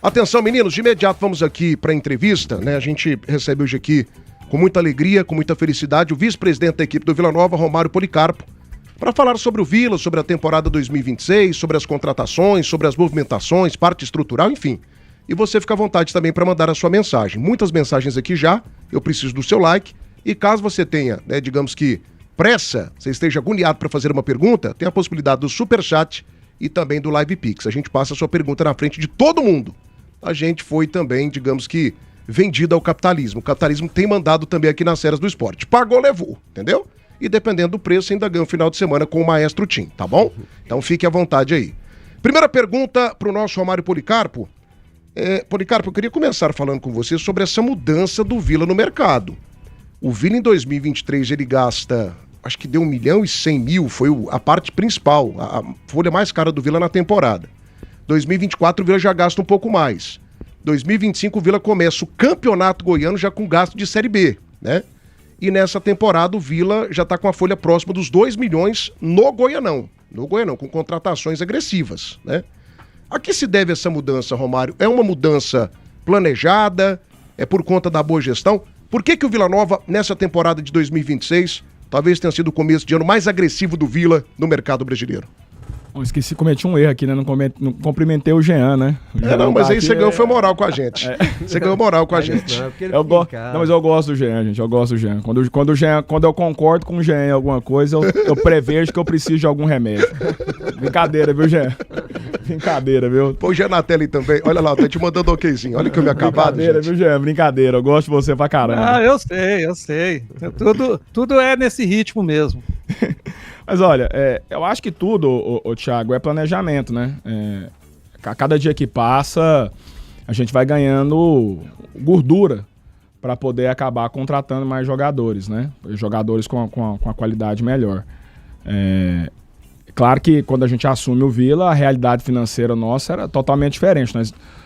Atenção, meninos, de imediato vamos aqui para a entrevista, né? A gente recebe hoje aqui, com muita alegria, com muita felicidade, o vice-presidente da equipe do Vila Nova, Romário Policarpo, para falar sobre o Vila, sobre a temporada 2026, sobre as contratações, sobre as movimentações, parte estrutural, enfim. E você fica à vontade também para mandar a sua mensagem. Muitas mensagens aqui já, eu preciso do seu like. E caso você tenha, né, digamos que pressa, você esteja agoniado para fazer uma pergunta, tem a possibilidade do Superchat e também do Live Pix. A gente passa a sua pergunta na frente de todo mundo. A gente foi também, digamos que, vendido ao capitalismo. O capitalismo tem mandado também aqui nas séries do esporte. Pagou, levou, entendeu? E dependendo do preço, ainda ganha o final de semana com o Maestro Tim, tá bom? Então fique à vontade aí. Primeira pergunta para o nosso Romário Policarpo. Policarpo, eu queria começar falando com você sobre essa mudança do Vila no mercado. O Vila em 2023 ele gasta, acho que deu 1.100.000, foi a parte principal, a folha mais cara do Vila na temporada. 2024 o Vila já gasta um pouco mais. 2025 o Vila começa o campeonato goiano já com gasto de Série B, né? E nessa temporada o Vila já está com a folha próxima dos 2 milhões no Goianão, com contratações agressivas, né? A que se deve essa mudança, Romário? É uma mudança planejada? É por conta da boa gestão? Por que o Vila Nova, nessa temporada de 2026, talvez tenha sido o começo de ano mais agressivo do Vila no mercado brasileiro? Esqueci, cometi um erro aqui, né? Não cumprimentei o Jean, né? Mas aí você ganhou foi moral com a gente. Você ganhou moral com a gente. Mas eu gosto do Jean, gente. Eu gosto do Jean. Quando eu concordo com o Jean em alguma coisa, eu prevejo que eu preciso de algum remédio. Brincadeira, viu, Jean? Brincadeira, viu? Pô, o Jean na tela aí também. Olha lá, tá te mandando um okzinho. Olha que eu me acabado, brincadeira, gente. Viu, Jean? Brincadeira. Eu gosto de você pra caramba. Eu sei. Tudo é nesse ritmo mesmo. Mas olha, eu acho que tudo, Thiago, é planejamento, né? A cada dia que passa, a gente vai ganhando gordura para poder acabar contratando mais jogadores, né? Jogadores com a qualidade melhor. Claro que quando a gente assume o Vila, a realidade financeira nossa era totalmente diferente.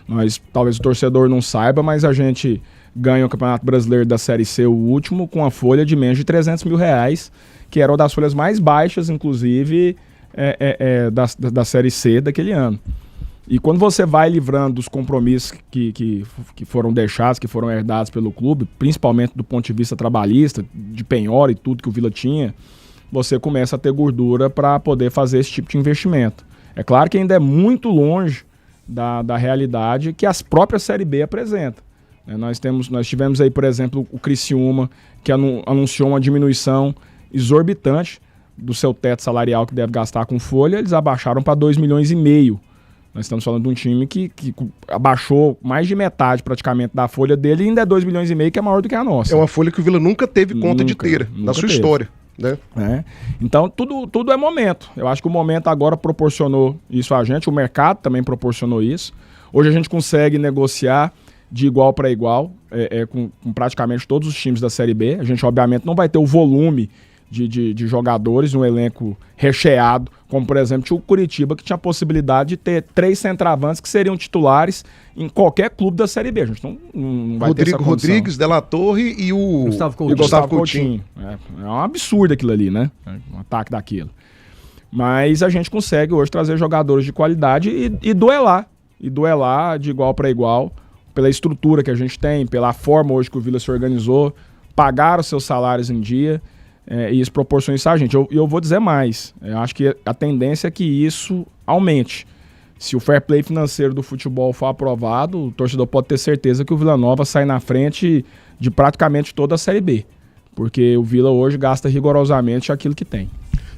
Nós talvez o torcedor não saiba, mas a gente ganha o Campeonato Brasileiro da Série C, o último, com a folha de menos de R$300 mil, que era uma das folhas mais baixas, inclusive, da Série C daquele ano. E quando você vai livrando dos compromissos que foram deixados, que foram herdados pelo clube, principalmente do ponto de vista trabalhista, de penhora e tudo que o Vila tinha, você começa a ter gordura para poder fazer esse tipo de investimento. É claro que ainda é muito longe da realidade que as próprias Série B apresentam. Nós tivemos aí, por exemplo, o Criciúma, que anunciou uma diminuição exorbitante do seu teto salarial que deve gastar com folha. Eles abaixaram para 2,5 milhões. Nós estamos falando de um time que abaixou mais de metade praticamente da folha dele e ainda é 2,5 milhões, que é maior do que a nossa. É uma folha que o Vila nunca teve conta de ter na sua história, né? Então tudo é momento. Eu acho que o momento agora proporcionou isso a gente, o mercado também proporcionou isso. Hoje a gente consegue negociar de igual para igual com praticamente todos os times da Série B. A gente obviamente não vai ter o volume de jogadores, um elenco recheado, como por exemplo tinha o Curitiba, que tinha a possibilidade de ter 3 centravantes que seriam titulares em qualquer clube da Série B. A gente não vai ter essa condição. Rodrigues, De La Torre e o Gustavo Coutinho. É um absurdo aquilo ali, né? Um ataque daquilo. Mas a gente consegue hoje trazer jogadores de qualidade e duelar de igual para igual, pela estrutura que a gente tem, pela forma hoje que o Vila se organizou, pagar os seus salários em dia, e isso proporciona isso a gente. Eu vou dizer mais, eu acho que a tendência é que isso aumente. Se o fair play financeiro do futebol for aprovado, o torcedor pode ter certeza que o Vila Nova sai na frente de praticamente toda a Série B, porque o Vila hoje gasta rigorosamente aquilo que tem.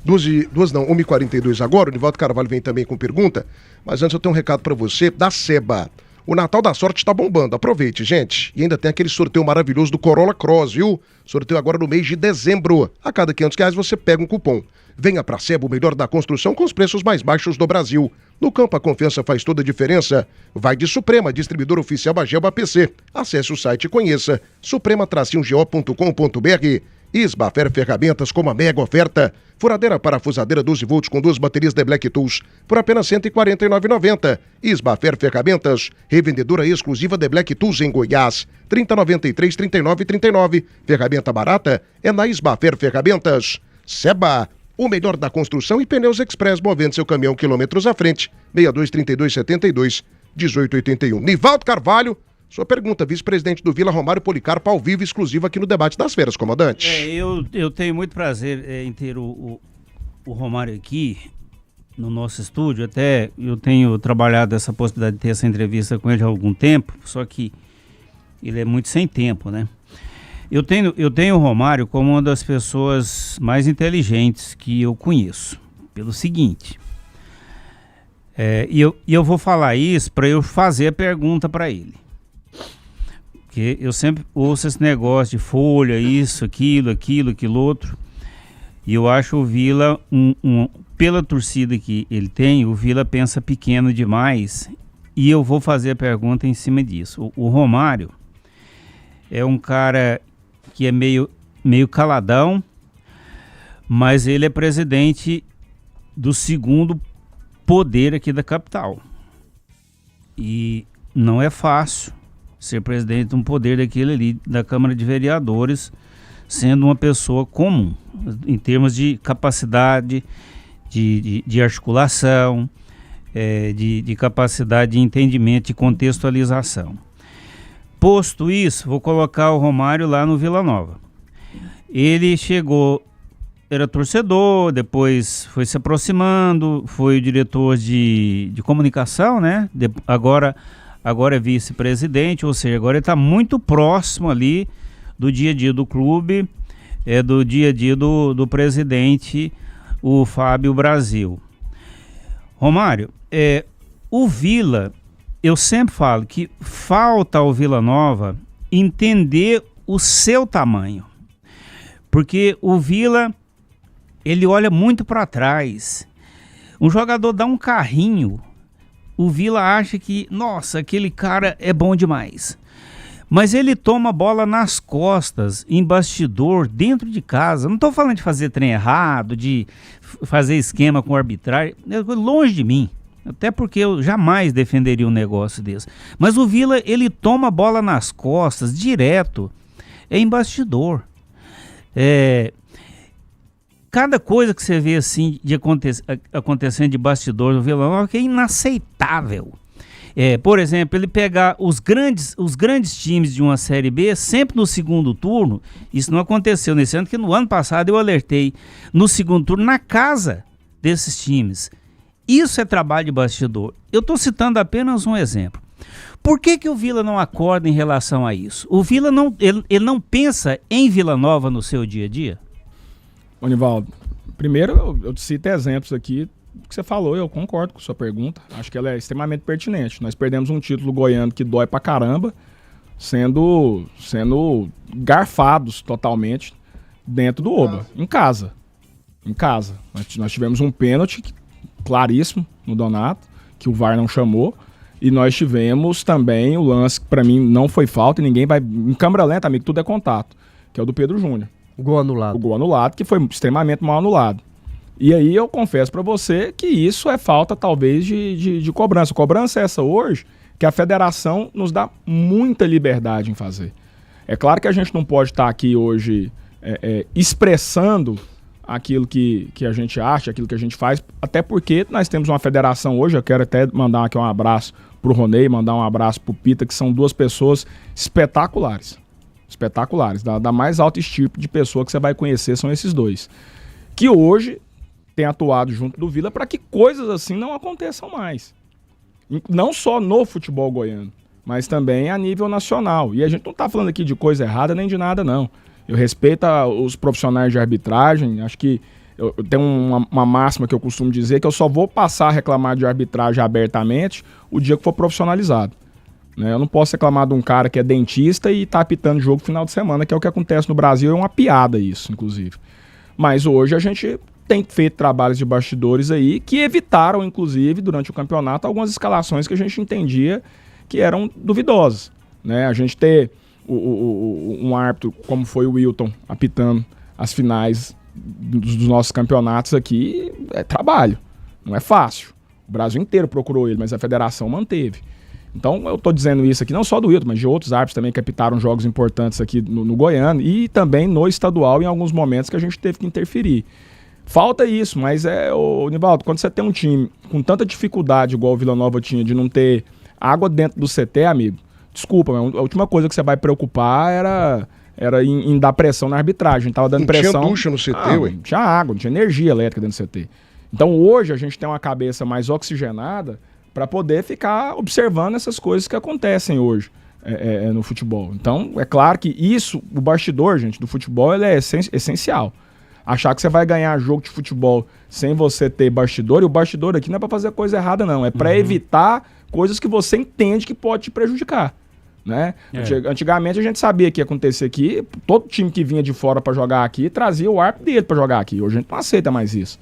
1h42 agora, o Nivaldo Carvalho vem também com pergunta, mas antes eu tenho um recado para você da Seba. O Natal da Sorte está bombando, aproveite, gente. E ainda tem aquele sorteio maravilhoso do Corolla Cross, viu? Sorteio agora no mês de dezembro. A cada R$500 você pega um cupom. Venha pra Seba, o melhor da construção com os preços mais baixos do Brasil. No campo a confiança faz toda a diferença. Vai de Suprema, distribuidor oficial Bageba PC. Acesse o site e conheça suprema-go.com.br. Isbafer Ferramentas com uma mega oferta. Furadeira parafusadeira 12 volts com 2 baterias de Black Tools por apenas R$ 149,90. Isbafer Ferramentas, revendedora exclusiva de Black Tools em Goiás. 3093 3939. Ferramenta barata é na Isbafer Ferramentas. Seba, o melhor da construção e pneus express, movendo seu caminhão quilômetros à frente. 623272. 1881. Nivaldo Carvalho, sua pergunta, vice-presidente do Vila, Romário Policarpo, ao vivo, exclusivo aqui no Debate das Feiras, comandante. Eu tenho muito prazer em ter o Romário aqui no nosso estúdio. Até eu tenho trabalhado essa possibilidade de ter essa entrevista com ele há algum tempo, só que ele é muito sem tempo, né? Eu tenho o Romário como uma das pessoas mais inteligentes que eu conheço, pelo seguinte, e eu vou falar isso para eu fazer a pergunta para ele. Porque eu sempre ouço esse negócio de folha, isso, aquilo, outro. E eu acho o Vila, pela torcida que ele tem, o Vila pensa pequeno demais. E eu vou fazer a pergunta em cima disso. O Romário é um cara que é meio caladão, mas ele é presidente do segundo poder aqui da capital. E não é fácil ser presidente de um poder daquele ali, da Câmara de Vereadores, sendo uma pessoa comum, em termos de capacidade de articulação, de capacidade de entendimento e contextualização. Posto isso, vou colocar o Romário lá no Vila Nova. Ele chegou, era torcedor, depois foi se aproximando, foi o diretor de comunicação, né? Agora é vice-presidente, ou seja, agora ele está muito próximo ali do dia a dia do clube, do dia a dia do presidente, o Fábio Brasil. Romário, o Vila, eu sempre falo que falta ao Vila Nova entender o seu tamanho, porque o Vila, ele olha muito para trás. Um jogador dá um carrinho, o Vila acha que, nossa, aquele cara é bom demais. Mas ele toma bola nas costas, em bastidor, dentro de casa. Não estou falando de fazer trem errado, de fazer esquema com arbitragem, longe de mim. Até porque eu jamais defenderia um negócio desse. Mas o Vila, ele toma bola nas costas, direto, em bastidor. Cada coisa que você vê assim acontecendo de bastidor do Vila Nova que é inaceitável. Por exemplo, ele pegar os grandes times de uma Série B sempre no segundo turno. Isso não aconteceu nesse ano, porque no ano passado eu alertei no segundo turno na casa desses times. Isso é trabalho de bastidor. Eu estou citando apenas um exemplo. Por que o Vila não acorda em relação a isso? O Vila ele não pensa em Vila Nova no seu dia a dia? Ô, Nivaldo, primeiro eu te cito exemplos aqui que você falou, eu concordo com a sua pergunta, acho que ela é extremamente pertinente. Nós perdemos um título goiano que dói pra caramba, sendo garfados totalmente dentro do Oba, em casa. Nós tivemos um pênalti claríssimo no Donato, que o VAR não chamou, e nós tivemos também o lance que pra mim não foi falta, e ninguém vai... Em câmera lenta, amigo, tudo é contato, que é o do Pedro Júnior. O gol anulado. O gol anulado, que foi extremamente mal anulado. E aí eu confesso pra você que isso é falta talvez de cobrança. Cobrança é essa hoje que a federação nos dá muita liberdade em fazer. É claro que a gente não pode estar aqui hoje expressando aquilo que a gente acha, aquilo que a gente faz, até porque nós temos uma federação hoje, eu quero até mandar aqui um abraço pro Ronei, mandar um abraço pro Pita, que são duas pessoas espetaculares, da mais alta estirpe de pessoa que você vai conhecer são esses dois, que hoje tem atuado junto do Vila para que coisas assim não aconteçam mais, não só no futebol goiano, mas também a nível nacional. E a gente não está falando aqui de coisa errada nem de nada, não. Eu respeito os profissionais de arbitragem, acho que eu tenho uma máxima que eu costumo dizer, que eu só vou passar a reclamar de arbitragem abertamente o dia que for profissionalizado. Eu não posso reclamar de um cara que é dentista e tá apitando jogo final de semana, que é o que acontece no Brasil, é uma piada isso, inclusive. Mas hoje a gente tem feito trabalhos de bastidores aí que evitaram, inclusive, durante o campeonato, algumas escalações que a gente entendia que eram duvidosas. A gente ter um árbitro como foi o Wilton apitando as finais dos nossos campeonatos aqui é trabalho, não é fácil. O Brasil inteiro procurou ele, mas a federação manteve. Então eu estou dizendo isso aqui não só do Wilton, mas de outros árbitros também que apitaram jogos importantes aqui no Goiano e também no estadual em alguns momentos que a gente teve que interferir. Falta isso, mas Nivaldo, quando você tem um time com tanta dificuldade igual o Vila Nova tinha de não ter Água dentro do CT, amigo, desculpa, mas a última coisa que você vai preocupar era em dar pressão na arbitragem. Tava dando pressão. Não tinha ducha no CT, ué. Não tinha água, não tinha energia elétrica dentro do CT. Então hoje a gente tem uma cabeça mais oxigenada para poder ficar observando essas coisas que acontecem hoje no futebol. Então é claro que isso, o bastidor, gente, do futebol, ele é essencial. Achar que você vai ganhar jogo de futebol sem você ter bastidor, e o bastidor aqui não é para fazer coisa errada, não. É para evitar coisas que você entende que pode te prejudicar. Né? Antigamente a gente sabia que ia acontecer aqui, todo time que vinha de fora para jogar aqui trazia o árbitro dele para jogar aqui. Hoje a gente não aceita mais isso.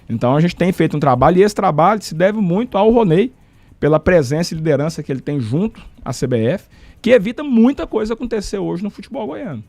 Então a gente tem feito um trabalho, e esse trabalho se deve muito ao Ronei, pela presença e liderança que ele tem junto à CBF, que evita muita coisa acontecer hoje no futebol goiano.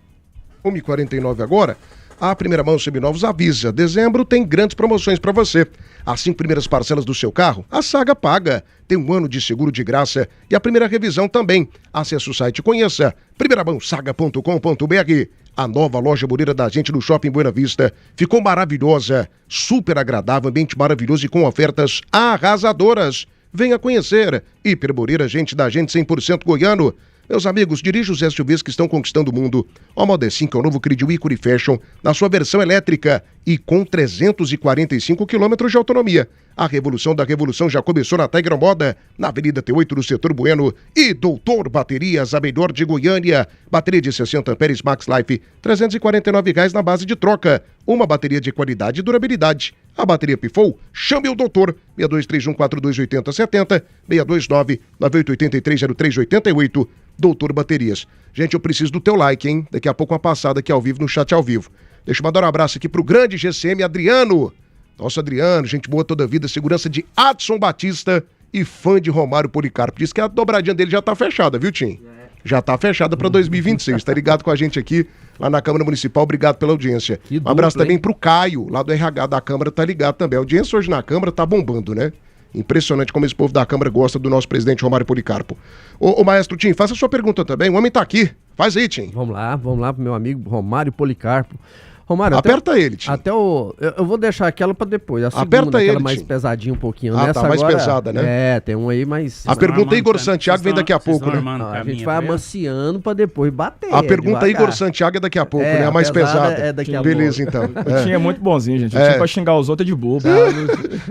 1h49 agora. A Primeira Mão Seminovos avisa, dezembro tem grandes promoções para você. As 5 primeiras parcelas do seu carro, a Saga paga. Tem 1 ano de seguro de graça e a primeira revisão também. Acesse o site e conheça primeiramãosaga.com.br. A nova loja Moreira da gente no Shopping Buena Vista ficou maravilhosa, super agradável, ambiente maravilhoso e com ofertas arrasadoras. Venha conhecer. Hiper Moreira, gente da gente 100% goiano. Meus amigos, dirige os SUVs que estão conquistando o mundo. O Model 5 é o novo Crediu Ícone Fashion na sua versão elétrica e com 345 km de autonomia. A revolução da revolução já começou na Tiger Moda, na Avenida T8 no Setor Bueno. E Doutor Baterias, a melhor de Goiânia. Bateria de 60 amperes Max Life, R$ 349 na base de troca. Uma bateria de qualidade e durabilidade. A bateria pifou? Chame o doutor. 6231428070, 62998830388. Doutor Baterias. Gente, eu preciso do teu like, hein? Daqui a pouco uma passada aqui ao vivo, no chat ao vivo. Deixa eu mandar um abraço aqui pro grande GCM Adriano. Nosso Adriano, gente boa toda a vida, segurança de Adson Batista e fã de Romário Policarpo. Diz que a dobradinha dele já tá fechada, viu, Tim? Já tá fechada pra 2026. Tá ligado com a gente aqui lá na Câmara Municipal. Obrigado pela audiência. Um abraço também pro Caio, lá do RH da Câmara, tá ligado também. A audiência hoje na Câmara tá bombando, né? Impressionante como esse povo da Câmara gosta do nosso presidente Romário Policarpo. Ô Maestro Tim, faça a sua pergunta também. O homem tá aqui. Faz aí, Tim. Vamos lá pro meu amigo Romário Policarpo. Romário, aperta ele, Tim. Eu vou deixar aquela pra depois. A segunda, aperta aquela ele, mais Tim. pesadinha um pouquinho. Ah, Nessa tá mais agora, pesada, né? tem um aí mais... A pergunta Igor Santiago vem daqui a pouco, né? A gente vai amaciando pra depois bater. A pergunta Igor Santiago é daqui a pouco, né? A mais pesada. É daqui a Beleza, então. O Tim é muito bonzinho, gente. O Tim pra xingar os outros é de bobo.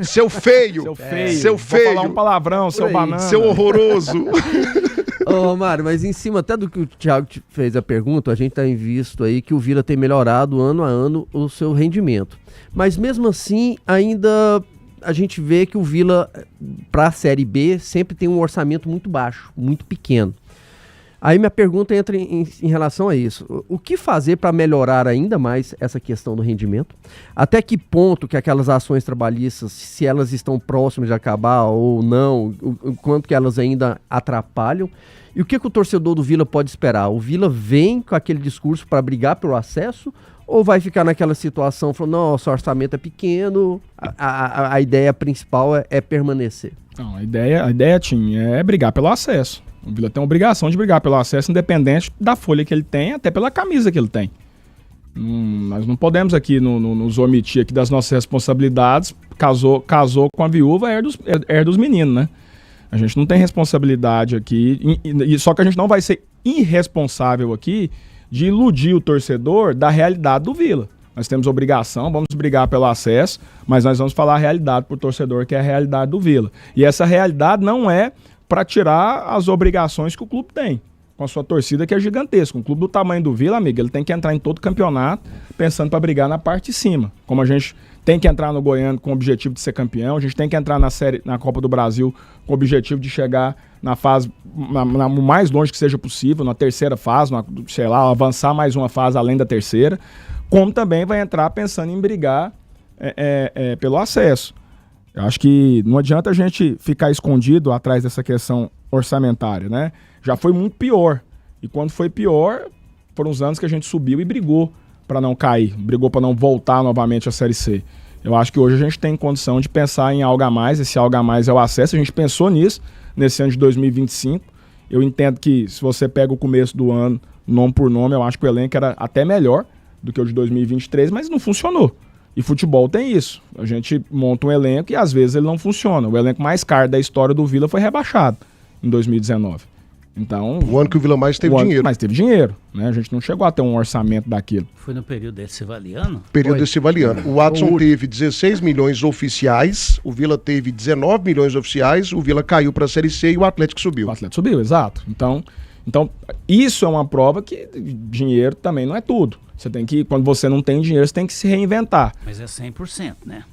Seu feio. Seu feio. Vou falar um palavrão, seu banana. Seu horroroso. Ô, Romário, mas em cima até do que o Thiago te fez a pergunta, a gente tem visto aí que o Vila tem melhorado ano a ano o seu rendimento. Mas mesmo assim, ainda a gente vê que o Vila, para a Série B, sempre tem um orçamento muito baixo, muito pequeno. Aí minha pergunta entra em relação a isso. O que fazer para melhorar ainda mais essa questão do rendimento? Até que ponto que aquelas ações trabalhistas, se elas estão próximas de acabar ou não, o quanto que elas ainda atrapalham? E o que o torcedor do Vila pode esperar? O Vila vem com aquele discurso para brigar pelo acesso ou vai ficar naquela situação falando, nosso orçamento é pequeno, a ideia principal é permanecer? Não, a ideia, Tim, é brigar pelo acesso. O Vila tem a obrigação de brigar pelo acesso, independente da folha que ele tem, até pela camisa que ele tem. Nós não podemos aqui nos omitir aqui das nossas responsabilidades. Casou com a viúva, é dos meninos, né? A gente não tem responsabilidade aqui, só que a gente não vai ser irresponsável aqui de iludir o torcedor da realidade do Vila. Nós temos obrigação, vamos brigar pelo acesso, mas nós vamos falar a realidade para o torcedor, que é a realidade do Vila. E essa realidade não é para tirar as obrigações que o clube tem, com a sua torcida que é gigantesca. Um clube do tamanho do Vila, amigo, ele tem que entrar em todo campeonato pensando para brigar na parte de cima. Como a gente tem que entrar no Goiano com o objetivo de ser campeão, a gente tem que entrar na Copa do Brasil com o objetivo de chegar na fase, no mais longe que seja possível, na terceira fase, avançar mais uma fase além da terceira, como também vai entrar pensando em brigar pelo acesso. Eu acho que não adianta a gente ficar escondido atrás dessa questão orçamentária, né? Já foi muito pior. E quando foi pior, foram os anos que a gente subiu e brigou para não cair, brigou para não voltar novamente à Série C. Eu acho que hoje a gente tem condição de pensar em algo a mais, esse algo a mais é o acesso, a gente pensou nisso nesse ano de 2025. Eu entendo que se você pega o começo do ano, nome por nome, eu acho que o elenco era até melhor do que o de 2023, mas não funcionou. E futebol tem isso. A gente monta um elenco e às vezes ele não funciona. O elenco mais caro da história do Vila foi rebaixado. em 2019. Então, O ano que o Vila mais teve dinheiro. Mas teve dinheiro, né? A gente não chegou a ter um orçamento daquilo. Foi no período Decivaliano? Período Foi. Decivaliano. O Watson teve 16 milhões oficiais, o Vila teve 19 milhões oficiais, o Vila caiu para a Série C e o Atlético subiu. O Atlético subiu, exato. Então, isso é uma prova que dinheiro também não é tudo. Você tem que, quando você não tem dinheiro, você tem que se reinventar. Mas é 100%, né?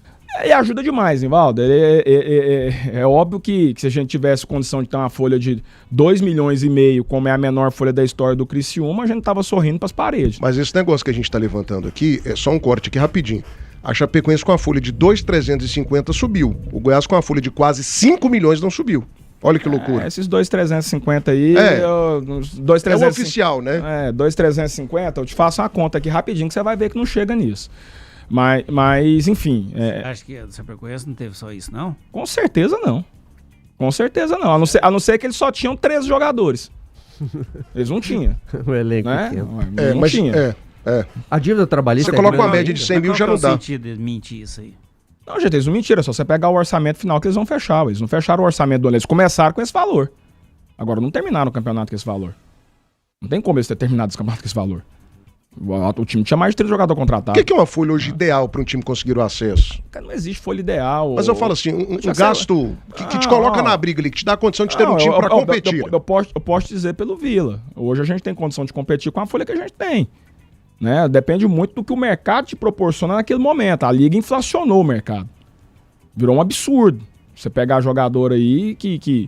E ajuda demais, hein, Valdo? É óbvio que se a gente tivesse condição de ter uma folha de 2,5 milhões, como é a menor folha da história do Criciúma, a gente tava sorrindo pras paredes. Mas esse negócio que a gente está levantando aqui, é só um corte aqui rapidinho. A Chapecoense com a folha de 2,350 subiu. O Goiás com a folha de quase 5 milhões não subiu. Olha que loucura. Esses 2,350 aí... É o 2,350, oficial, né? 2,350, eu te faço uma conta aqui rapidinho que você vai ver que não chega nisso. Mas enfim... Acho que a Chapecoense não teve só isso, não? Com certeza não. Com certeza não. A não ser que eles só tinham 13 jogadores. Eles não tinham. O elenco Né? pequeno. Não tinha. A dívida trabalhista Você coloca uma grande média de 100 mil, Mas já qual não que é o dá. sentido de mentir isso aí? Não, gente, eles não mentiram. É só você pegar o orçamento final que eles vão fechar. Eles não fecharam o orçamento do ano. Eles começaram com esse valor. Agora, não terminaram o campeonato com esse valor. Não tem como eles terem terminado esse campeonato com esse valor. O time tinha mais de 3 jogadores O contratados. que é uma folha hoje ideal para um time conseguir o acesso? Cara, não existe folha ideal. Mas eu falo assim, um Já gasto que te coloca na briga ali, que te dá a condição de ter Não, um time para competir. Eu posso dizer pelo Vila. Hoje a gente tem condição de competir com a folha que a gente tem. Né? Depende muito do que o mercado te proporciona naquele momento. A liga inflacionou o mercado. Virou um absurdo. Você pegar jogador aí que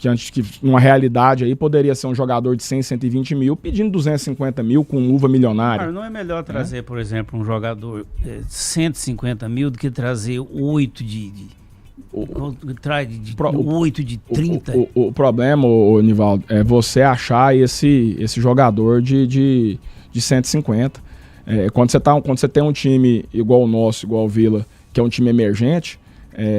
antes que numa realidade aí poderia ser um jogador de 100, 120 mil pedindo 250 mil com luva milionária. Cara, não é melhor trazer, por exemplo, um jogador de 150 mil do que trazer 8 de 8 de 30? O problema, Nivaldo, é você achar esse jogador de 150. Quando você tem um time igual o nosso, igual o Vila, que é um time emergente,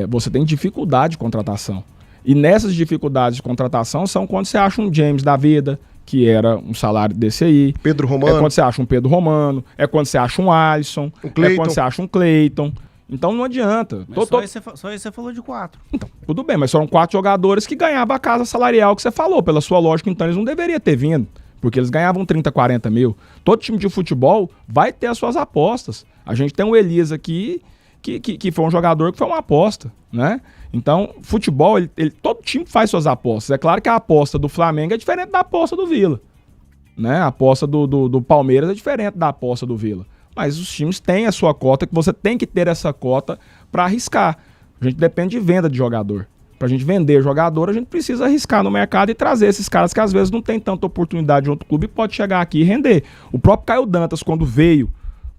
você tem dificuldade de contratação. E nessas dificuldades de contratação são quando você acha um James da vida, que era um salário desse aí. Pedro Romano. É quando você acha um Pedro Romano. É quando você acha um Alisson. Um Cleiton. É quando você acha um Cleiton. Então não adianta. Mas só isso você falou de 4. Então, tudo bem, mas foram 4 jogadores que ganhavam a casa salarial que você falou. Pela sua lógica, então eles não deveriam ter vindo. Porque eles ganhavam 30, 40 mil. Todo time de futebol vai ter as suas apostas. A gente tem o Elias aqui, que foi um jogador que foi uma aposta, né? Então, futebol, todo time faz suas apostas. É claro que a aposta do Flamengo é diferente da aposta do Vila. Né? A aposta do Palmeiras é diferente da aposta do Vila. Mas os times têm a sua cota, que você tem que ter essa cota para arriscar. A gente depende de venda de jogador. Pra gente vender jogador, a gente precisa arriscar no mercado e trazer esses caras que às vezes não tem tanta oportunidade em outro clube e pode chegar aqui e render. O próprio Caio Dantas, quando veio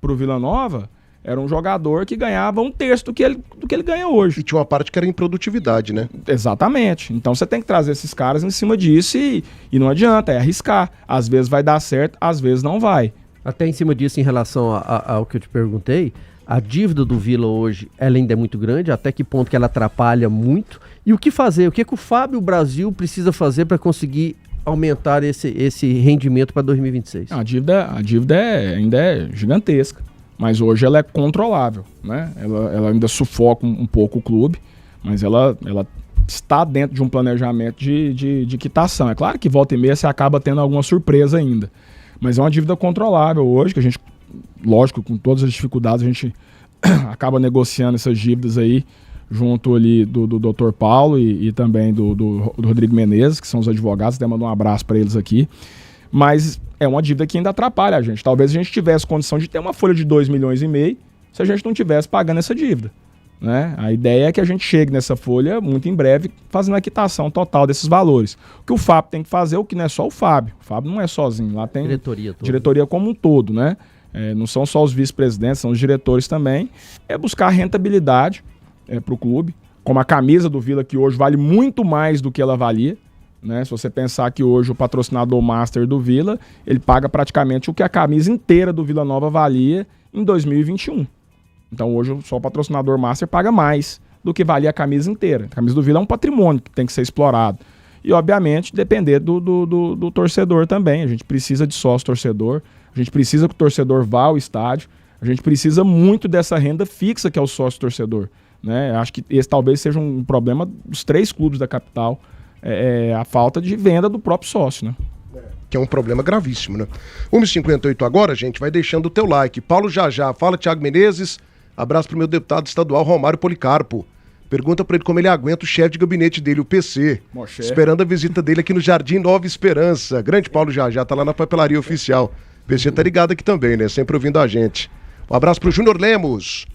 pro Vila Nova, era um jogador que ganhava 1/3 do que ele ganha hoje. E tinha uma parte que era improdutividade, né? Exatamente. Então você tem que trazer esses caras em cima disso e não adianta, é arriscar. Às vezes vai dar certo, às vezes não vai. Até em cima disso, em relação ao que eu te perguntei, a dívida do Vila hoje, ela ainda é muito grande, até que ponto que ela atrapalha muito? E o que fazer? O que o Fábio Brasil precisa fazer para conseguir aumentar esse rendimento para 2026? A dívida ainda é gigantesca. Mas hoje ela é controlável, né? Ela ainda sufoca um pouco o clube, mas ela está dentro de um planejamento de quitação. É claro que volta e meia você acaba tendo alguma surpresa ainda, mas é uma dívida controlável hoje, que a gente, lógico, com todas as dificuldades, a gente acaba negociando essas dívidas aí, junto ali do Dr. Paulo e também do Rodrigo Menezes, que são os advogados, até mandar um abraço para eles aqui, mas é uma dívida que ainda atrapalha a gente. Talvez a gente tivesse condição de ter uma folha de 2,5 milhões se a gente não tivesse pagando essa dívida, né? A ideia é que a gente chegue nessa folha muito em breve, fazendo a quitação total desses valores. O que o Fábio tem que fazer, o que não é só o Fábio. O Fábio não é sozinho, lá tem diretoria como um todo, né? Não são só os vice-presidentes, são os diretores também. É buscar rentabilidade para o clube, como a camisa do Vila, que hoje vale muito mais do que ela valia. Né? Se você pensar que hoje o patrocinador master do Vila, ele paga praticamente o que a camisa inteira do Vila Nova valia em 2021. Então hoje só o patrocinador master paga mais do que valia a camisa inteira. A camisa do Vila é um patrimônio que tem que ser explorado. E obviamente depender do torcedor também. A gente precisa de sócio torcedor, a gente precisa que o torcedor vá ao estádio, a gente precisa muito dessa renda fixa que é o sócio torcedor. Né? Acho que esse talvez seja um problema dos 3 clubes da capital. a falta de venda do próprio sócio, né? Que é um problema gravíssimo, né? 1h58 agora, gente, vai deixando o teu like. Paulo Jajá, fala Thiago Menezes, abraço pro meu deputado estadual Romário Policarpo. Pergunta pra ele como ele aguenta o chefe de gabinete dele, o PC. Moché. Esperando a visita dele aqui no Jardim Nova Esperança. Grande Paulo Jajá, tá lá na papelaria oficial. O PC tá ligado aqui também, né? Sempre ouvindo a gente. Um abraço pro Júnior Lemos,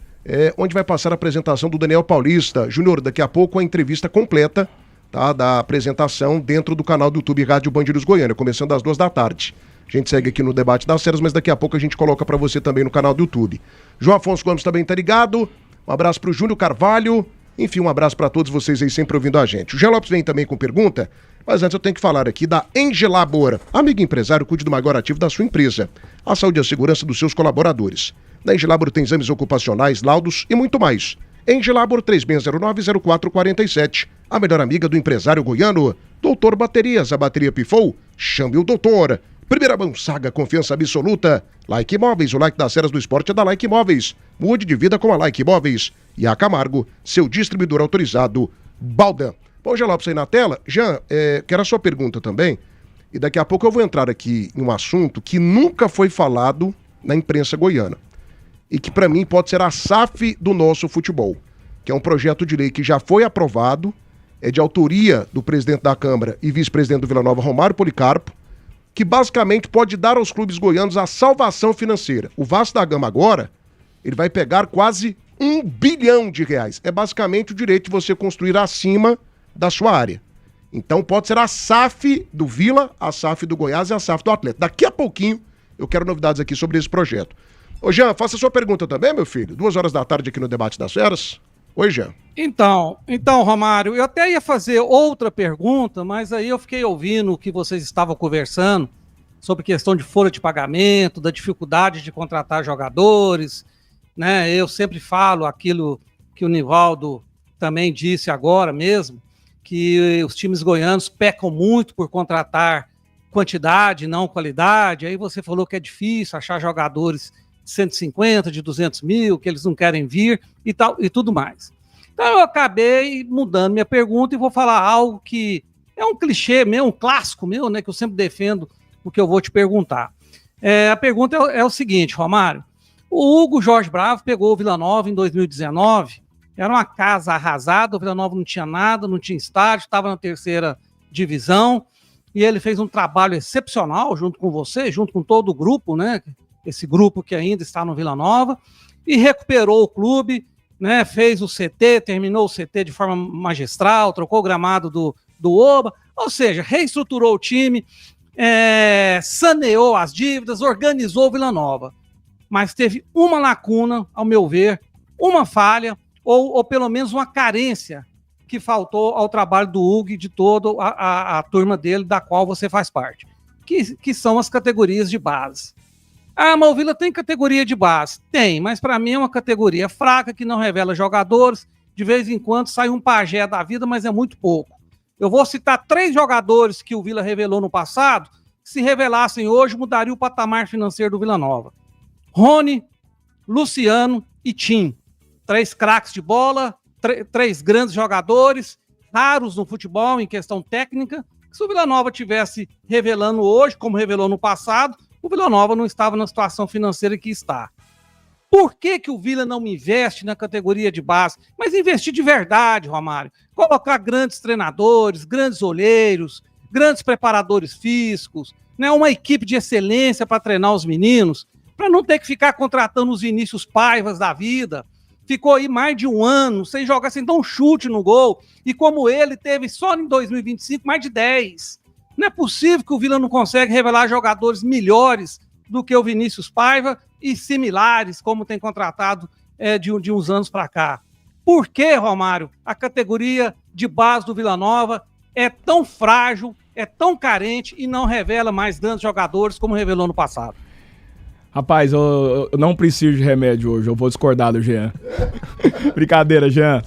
onde vai passar a apresentação do Daniel Paulista. Júnior, daqui a pouco a entrevista completa, tá, da apresentação dentro do canal do YouTube Rádio Band News Goiânia, começando às 14h. A gente segue aqui no debate das séries, mas daqui a pouco a gente coloca pra você também no canal do YouTube. João Afonso Gomes também tá ligado. Um abraço pro Júnior Carvalho. Enfim, um abraço para todos vocês aí sempre ouvindo a gente. O Jean Lopes vem também com pergunta, mas antes eu tenho que falar aqui da Engelabor. Amigo empresário, cuide do maior ativo da sua empresa, a saúde e a segurança dos seus colaboradores. Na Engelabor tem exames ocupacionais, laudos e muito mais. Engelabor 3609-0447, a melhor amiga do empresário goiano. Doutor Baterias, a bateria pifou? Chame o doutor. Primeira mão, saga, confiança absoluta. Like Imóveis, o like das séries do esporte é da Like Imóveis. Mude de vida com a Like Imóveis. E a Camargo, seu distribuidor autorizado, Baldan. Bom, Jean Lopes aí na tela. Jean, quero a sua pergunta também. E daqui a pouco eu vou entrar aqui em um assunto que nunca foi falado na imprensa goiana. E que para mim pode ser a SAF do nosso futebol. Que é um projeto de lei que já foi aprovado, é de autoria do presidente da Câmara e vice-presidente do Vila Nova, Romário Policarpo, que basicamente pode dar aos clubes goianos a salvação financeira. O Vasco da Gama agora, ele vai pegar quase R$1 bilhão. É basicamente o direito de você construir acima da sua área. Então pode ser a SAF do Vila, a SAF do Goiás e a SAF do Atlético. Daqui a pouquinho eu quero novidades aqui sobre esse projeto. Ô Jean, faça a sua pergunta também, meu filho. 14h aqui no Debate das Feras. Oi, Jean. Então, Romário, eu até ia fazer outra pergunta, mas aí eu fiquei ouvindo o que vocês estavam conversando sobre questão de folha de pagamento, da dificuldade de contratar jogadores, né? Eu sempre falo aquilo que o Nivaldo também disse agora mesmo, que os times goianos pecam muito por contratar quantidade, não qualidade. Aí você falou que é difícil achar jogadores de 150, de 200 mil, que eles não querem vir e tal, e tudo mais. Então eu acabei mudando minha pergunta e vou falar algo que é um clichê meu, um clássico meu, né, que eu sempre defendo o que eu vou te perguntar. A pergunta é o seguinte, Romário. O Hugo Jorge Bravo pegou o Vila Nova em 2019, era uma casa arrasada, o Vila Nova não tinha nada, não tinha estádio, estava na 3ª divisão, e ele fez um trabalho excepcional junto com você, junto com todo o grupo, né? Esse grupo que ainda está no Vila Nova, e recuperou o clube, né? Fez o CT, terminou o CT de forma magistral, trocou o gramado do Oba, ou seja, reestruturou o time, saneou as dívidas, organizou o Vila Nova. Mas teve uma lacuna, ao meu ver, uma falha, ou pelo menos uma carência que faltou ao trabalho do Hugo e de toda a turma dele, da qual você faz parte, que são as categorias de base. Ah, mas o Vila tem categoria de base? Tem, mas para mim é uma categoria fraca, que não revela jogadores, de vez em quando sai um pajé da vida, mas é muito pouco. Eu vou citar 3 jogadores que o Vila revelou no passado, que se revelassem hoje, mudaria o patamar financeiro do Vila Nova. Rony, Luciano e Tim. 3 craques de bola, 3 grandes jogadores, raros no futebol em questão técnica. Se o Vila Nova tivesse revelando hoje, como revelou no passado, o Vila Nova não estava na situação financeira que está. Por que o Vila não investe na categoria de base? Mas investir de verdade, Romário. Colocar grandes treinadores, grandes olheiros, grandes preparadores físicos, né? Uma equipe de excelência para treinar os meninos, para não ter que ficar contratando os Vinícius Paivas da vida. Ficou aí mais de um ano sem jogar, sem dar um chute no gol. E como ele teve só em 2025 mais de 10. Não é possível que o Vila não consegue revelar jogadores melhores do que o Vinícius Paiva e similares, como tem contratado de uns anos para cá. Por que, Romário, a categoria de base do Vila Nova é tão frágil, é tão carente e não revela mais grandes jogadores como revelou no passado? Rapaz, eu não preciso de remédio hoje, eu vou discordar do Jean. Brincadeira, Jean.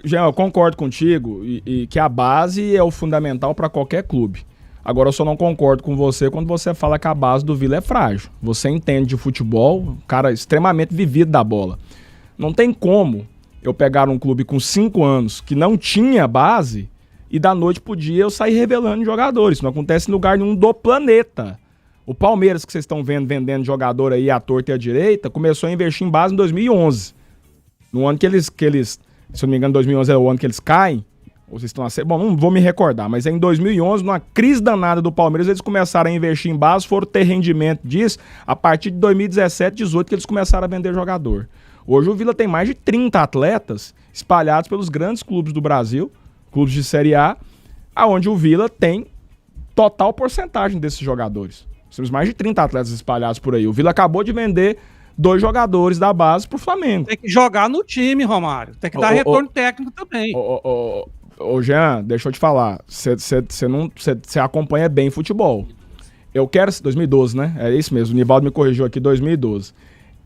Jean, eu concordo contigo e que a base é o fundamental para qualquer clube. Agora eu só não concordo com você quando você fala que a base do Vila é frágil. Você entende de futebol, um cara extremamente vivido da bola. Não tem como eu pegar um clube com 5 anos que não tinha base e da noite pro dia eu saí revelando jogadores. Isso não acontece em lugar nenhum do planeta. O Palmeiras, que vocês estão vendo vendendo jogador aí à torta e à direita, começou a investir em base em 2011. No ano que eles, se eu não me engano, 2011 é o ano que eles caem, ou vocês estão bom, não vou me recordar, mas é em 2011, numa crise danada do Palmeiras, eles começaram a investir em base, foram ter rendimento disso a partir de 2017, 2018, que eles começaram a vender jogador. Hoje o Vila tem mais de 30 atletas espalhados pelos grandes clubes do Brasil, clubes de Série A, aonde o Vila tem total porcentagem desses jogadores. Temos mais de 30 atletas espalhados por aí. O Vila acabou de vender 2 jogadores da base pro Flamengo. Tem que jogar no time, Romário. Tem que dar retorno técnico também. Ô Jean, deixa eu te falar. Você acompanha bem futebol. Eu quero... 2012, né? É isso mesmo. O Nivaldo me corrigiu aqui, 2012.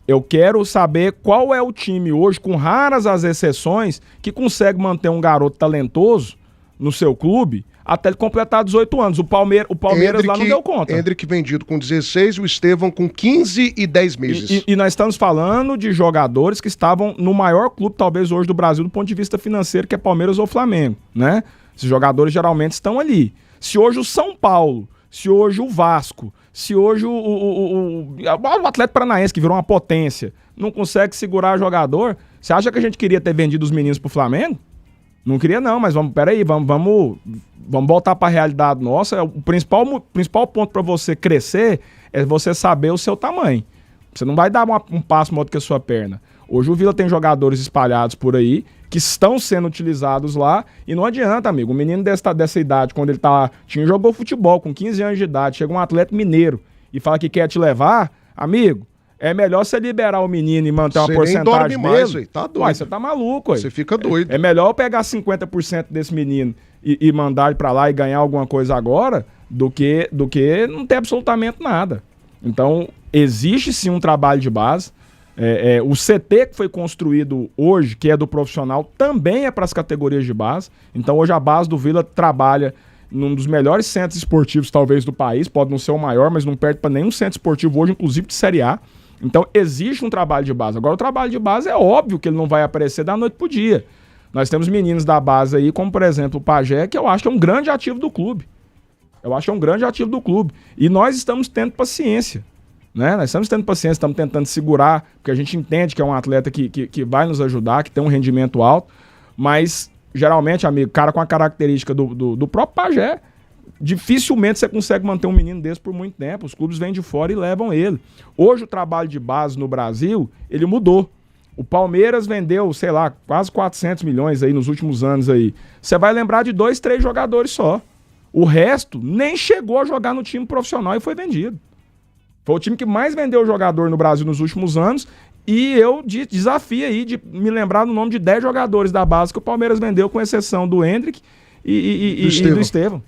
Eu quero saber qual é o time hoje, com raras as exceções, que consegue manter um garoto talentoso no seu clube até ele completar 18 anos. O Palmeiras lá não deu conta. Hendrick vendido com 16, o Estevão com 15 e 10 meses. E nós estamos falando de jogadores que estavam no maior clube, talvez hoje, do Brasil, do ponto de vista financeiro, que é Palmeiras ou Flamengo, né? Esses jogadores geralmente estão ali. Se hoje o São Paulo, se hoje o Vasco, se hoje o Atlético Paranaense, que virou uma potência, não consegue segurar jogador, você acha que a gente queria ter vendido os meninos pro Flamengo? Não queria não, mas vamos voltar para a realidade nossa. O principal ponto para você crescer é você saber o seu tamanho. Você não vai dar um passo maior do que a sua perna. Hoje o Vila tem jogadores espalhados por aí que estão sendo utilizados lá e não adianta, amigo. O menino dessa idade, quando ele jogou futebol com 15 anos de idade, chega um atleta mineiro e fala que quer te levar, amigo, é melhor você liberar o menino e manter uma porcentagem dele. Tá doido. Uai, você tá maluco, aí. Você fica doido. É melhor eu pegar 50% desse menino e mandar ele pra lá e ganhar alguma coisa agora do que não ter absolutamente nada. Então, existe sim um trabalho de base. O CT que foi construído hoje, que é do profissional, também é para as categorias de base. Então, hoje a base do Vila trabalha num dos melhores centros esportivos, talvez, do país. Pode não ser o maior, mas não perde para nenhum centro esportivo hoje, inclusive de Série A. Então, existe um trabalho de base. Agora, o trabalho de base é óbvio que ele não vai aparecer da noite pro dia. Nós temos meninos da base aí, como, por exemplo, o Pajé, que eu acho que é um grande ativo do clube. E nós estamos tendo paciência, né? Nós estamos tendo paciência, estamos tentando segurar, porque a gente entende que é um atleta que vai nos ajudar, que tem um rendimento alto, mas, geralmente, amigo, cara com a característica do próprio Pajé, dificilmente você consegue manter um menino desse por muito tempo. Os clubes vêm de fora e levam ele. Hoje o trabalho de base no Brasil, ele mudou. O Palmeiras vendeu, sei lá, quase 400 milhões aí nos últimos anos aí. Você vai lembrar de 2, 3 jogadores só. O resto nem chegou a jogar no time profissional e foi vendido. Foi o time que mais vendeu jogador no Brasil nos últimos anos e eu desafio aí de me lembrar no nome de 10 jogadores da base que o Palmeiras vendeu, com exceção do Hendrick e do Estevão.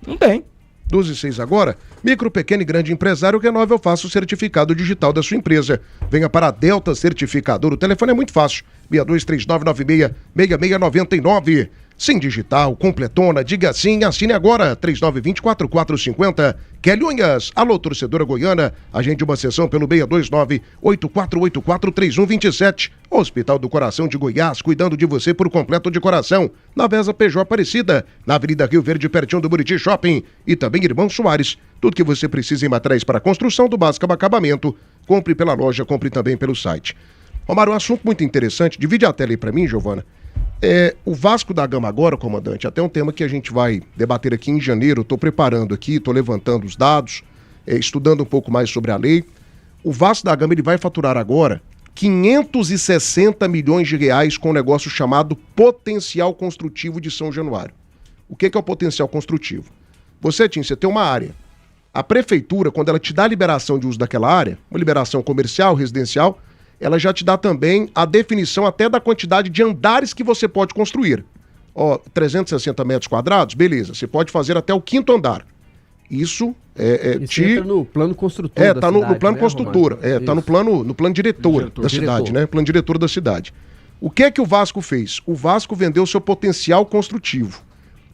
Não tem. 12:06 agora. Micro, pequeno e grande empresário, renove ou faça o certificado digital da sua empresa. Venha para a Delta Certificador. O telefone é muito fácil. 623996-6699. Sim Digital, completona, diga sim, assine agora. 3920-4450. Kelly Unhas, alô torcedora goiana. Agende uma sessão pelo 629-8484-3127. Hospital do Coração de Goiás, cuidando de você por completo de coração. Na Vesa Peugeot Aparecida, na Avenida Rio Verde, pertinho do Buriti Shopping. E também Irmão Soares. Tudo que você precisa em materiais para construção, do básico ao acabamento. Compre pela loja, compre também pelo site. Romário, um assunto muito interessante. Divide a tela aí para mim, Giovana. O Vasco da Gama agora, comandante, até um tema que a gente vai debater aqui em janeiro. Estou preparando aqui, estou levantando os dados, estudando um pouco mais sobre a lei. O Vasco da Gama ele vai faturar agora 560 milhões de reais com um negócio chamado Potencial Construtivo de São Januário. O que é o potencial construtivo? Você tem uma área. A prefeitura, quando ela te dá a liberação de uso daquela área, uma liberação comercial, residencial, ela já te dá também a definição até da quantidade de andares que você pode construir. 360 metros quadrados, beleza, você pode fazer até o 5º andar. Isso entra no plano construtor da cidade, no plano construtor, tá no plano diretor da cidade, né? Plano diretor da cidade. O que é que o Vasco fez? O Vasco vendeu seu potencial construtivo.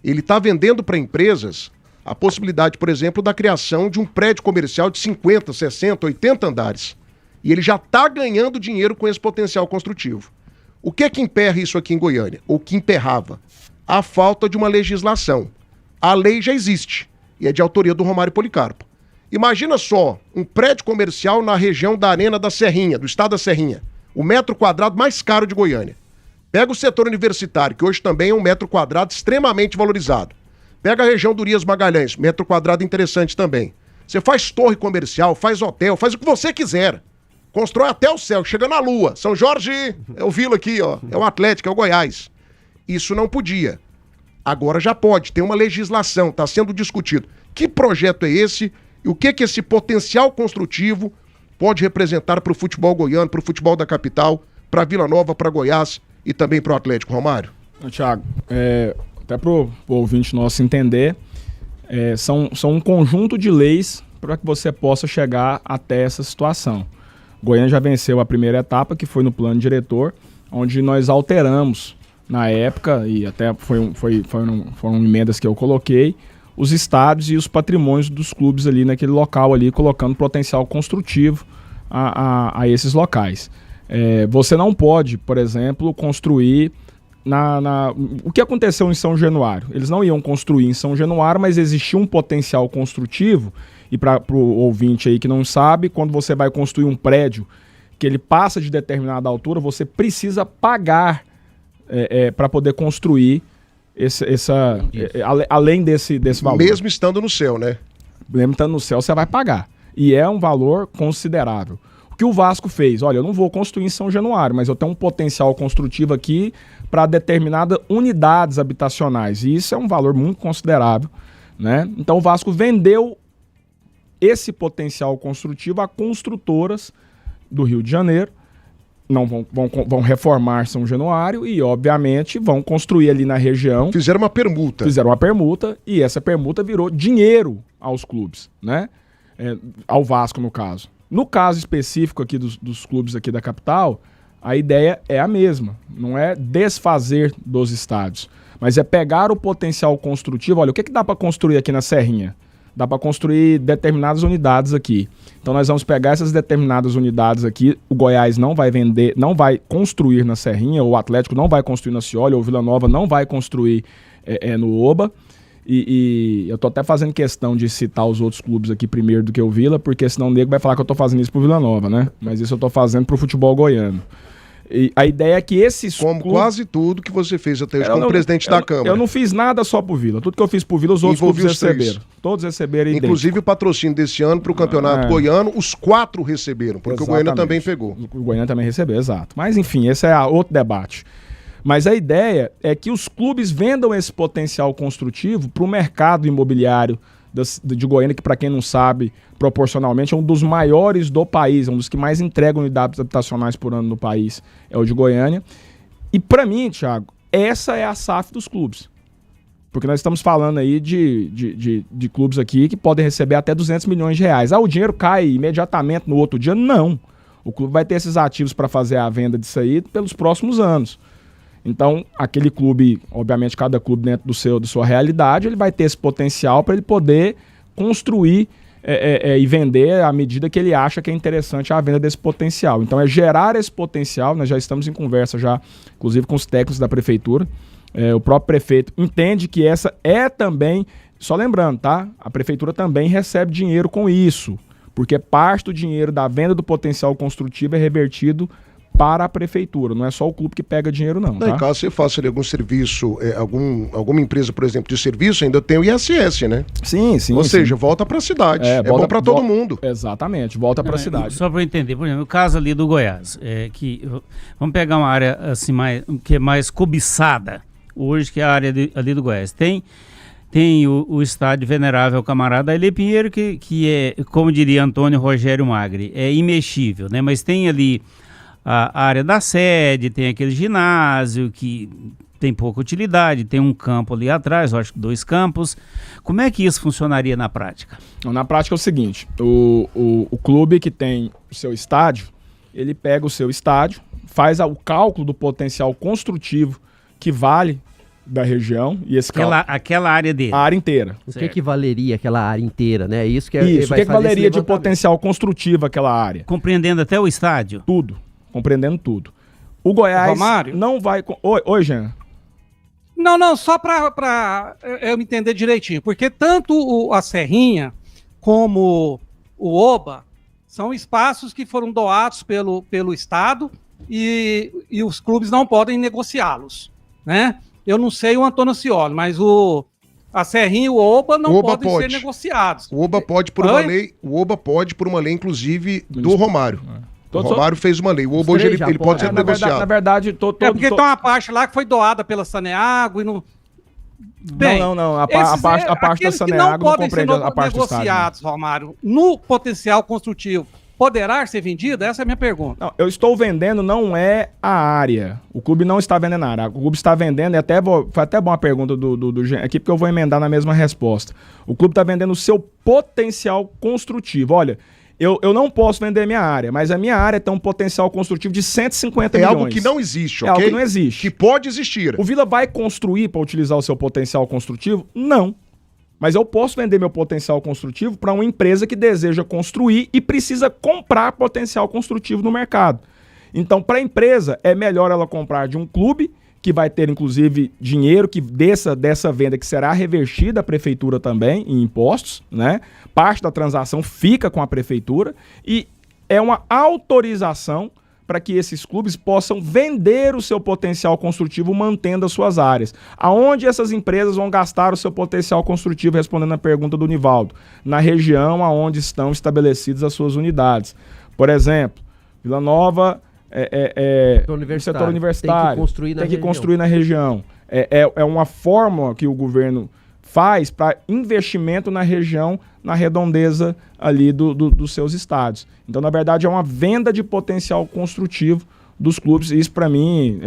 Ele está vendendo para empresas a possibilidade, por exemplo, da criação de um prédio comercial de 50, 60, 80 andares. E ele já está ganhando dinheiro com esse potencial construtivo. O que é que emperra isso aqui em Goiânia? Ou que emperrava? a falta de uma legislação. A lei já existe e é de autoria do Romário Policarpo. Imagina só um prédio comercial na região da Arena da Serrinha, do estado da Serrinha, o metro quadrado mais caro de Goiânia. Pega o setor universitário, que hoje também é um metro quadrado extremamente valorizado. Pega a região do Urias Magalhães, metro quadrado interessante também. Você faz torre comercial, faz hotel, faz o que você quiser. Constrói até o céu, chega na lua. São Jorge é o Vila aqui, ó. É o Atlético, é o Goiás. Isso não podia. Agora já pode, tem uma legislação, está sendo discutido. Que projeto é esse e o que esse potencial construtivo pode representar para o futebol goiano, para o futebol da capital, para Vila Nova, para Goiás e também para o Atlético, Romário? Thiago, até para o ouvinte nosso entender, são um conjunto de leis para que você possa chegar até essa situação. Goiânia já venceu a primeira etapa, que foi no plano diretor, onde nós alteramos, na época, e até foram emendas que eu coloquei, os estádios e os patrimônios dos clubes ali naquele local ali, colocando potencial construtivo a esses locais. Você não pode, por exemplo, construir o que aconteceu em São Januário. Eles não iam construir em São Januário, mas existia um potencial construtivo. E para o ouvinte aí que não sabe, quando você vai construir um prédio que ele passa de determinada altura, você precisa pagar para poder construir além desse valor. Mesmo estando no céu, né? Mesmo estando no céu, você vai pagar. E é um valor considerável. O que o Vasco fez? Olha, eu não vou construir em São Januário, mas eu tenho um potencial construtivo aqui para determinadas unidades habitacionais. E isso é um valor muito considerável, né? Então o Vasco vendeu esse potencial construtivo a construtoras do Rio de Janeiro. Não vão reformar São Januário e, obviamente, vão construir ali na região. Fizeram uma permuta. E essa permuta virou dinheiro aos clubes, né? Ao Vasco, no caso. No caso específico aqui dos clubes aqui da capital, a ideia é a mesma. Não é desfazer dos estádios, mas é pegar o potencial construtivo. Olha, o que dá para construir aqui na Serrinha? Dá para construir determinadas unidades aqui. Então nós vamos pegar essas determinadas unidades aqui. O Goiás não vai vender, não vai construir na Serrinha, ou o Atlético não vai construir na Cioli, ou o Vila Nova não vai construir no Oba. E eu tô até fazendo questão de citar os outros clubes aqui primeiro do que o Vila, porque senão o nego vai falar que eu tô fazendo isso pro Vila Nova, né? Mas isso eu tô fazendo pro futebol goiano. E a ideia é que esses clubes... quase tudo que você fez até hoje como presidente da Câmara. Eu não fiz nada só pro Vila. Tudo que eu fiz pro Vila, os outros clubes receberam. Todos receberam. Inclusive o patrocínio desse ano pro Campeonato Goiano, os 4 receberam, porque exatamente. O Goiânia também pegou. O Goiânia também recebeu, exato. Mas enfim, esse é outro debate. Mas a ideia é que os clubes vendam esse potencial construtivo para o mercado imobiliário de Goiânia, que, para quem não sabe, proporcionalmente é um dos maiores do país, é um dos que mais entregam unidades habitacionais por ano no país, é o de Goiânia. E para mim, Thiago, essa é a SAF dos clubes. Porque nós estamos falando aí de clubes aqui que podem receber até 200 milhões de reais. O dinheiro cai imediatamente no outro dia? Não. O clube vai ter esses ativos para fazer a venda disso aí pelos próximos anos. Então, aquele clube, obviamente, cada clube dentro da sua realidade, ele vai ter esse potencial para ele poder construir e vender à medida que ele acha que é interessante a venda desse potencial. Então, é gerar esse potencial. Nós já estamos em conversa já, inclusive com os técnicos da prefeitura. O próprio prefeito entende que essa é também, só lembrando, tá? A prefeitura também recebe dinheiro com isso, porque parte do dinheiro da venda do potencial construtivo é revertido para a prefeitura, não é só o clube que pega dinheiro não, tá? Em caso você faça ali algum serviço, alguma empresa, por exemplo, de serviço, ainda tem o ISS, né? Sim. Ou seja, volta para a cidade, bom para todo mundo. Exatamente, volta para a cidade. Só para eu entender, por exemplo, o caso ali do Goiás, vamos pegar uma área assim, que é mais cobiçada hoje, que é a área ali do Goiás. Tem o estádio Venerável Camarada Ailê Pinheiro, que é, como diria Antônio Rogério Magri, é imexível, né? Mas tem ali a área da sede, tem aquele ginásio que tem pouca utilidade, tem um campo ali atrás, eu acho que 2 campos. Como é que isso funcionaria na prática? Na prática é o seguinte, o clube que tem o seu estádio, ele pega o seu estádio, faz o cálculo do potencial construtivo que vale da região e esse aquela área dele. A área inteira. O que valeria aquela área inteira, né? Isso, o que valeria de potencial construtivo aquela área? Compreendendo até o estádio? Tudo. Compreendendo tudo. O Goiás Romário? não vai... Oi, Jean. Não, só para eu me entender direitinho, porque tanto a Serrinha como o Oba são espaços que foram doados pelo Estado e os clubes não podem negociá-los, né? Eu não sei o Antônio Scioli, mas a Serrinha e o Oba não podem ser negociados. O Oba pode por uma lei, inclusive, do Romário. O Romário fez uma lei. O Oba hoje ele pode ser negociado. Na verdade, porque tem uma parte lá que foi doada pela Saneago e não... Bem, não. A parte da Saneago não compreende a parte do Estado. Negociados, Romário, no potencial construtivo, poderá ser vendido? Essa é a minha pergunta. Não, eu estou vendendo, não é a área. O clube não está vendendo a área. O clube está vendendo, foi até bom a pergunta do aqui, porque eu vou emendar na mesma resposta. O clube está vendendo o seu potencial construtivo. Olha, eu não posso vender minha área, mas a minha área tem um potencial construtivo de 150 milhões. É algo que não existe, ok? É algo que não existe. Que pode existir. O Vila vai construir para utilizar o seu potencial construtivo? Não. Mas eu posso vender meu potencial construtivo para uma empresa que deseja construir e precisa comprar potencial construtivo no mercado. Então, para a empresa, é melhor ela comprar de um clube que vai ter, inclusive, dinheiro que dessa venda que será revertida à prefeitura também em impostos, né? Parte da transação fica com a prefeitura e é uma autorização para que esses clubes possam vender o seu potencial construtivo mantendo as suas áreas. Aonde essas empresas vão gastar o seu potencial construtivo, respondendo a pergunta do Nivaldo? Na região aonde estão estabelecidas as suas unidades. Por exemplo, Vila Nova... setor universitário, tem que construir na região. É uma fórmula que o governo faz para investimento na região, na redondeza ali dos seus estados. Então, na verdade, é uma venda de potencial construtivo dos clubes. E isso, para mim,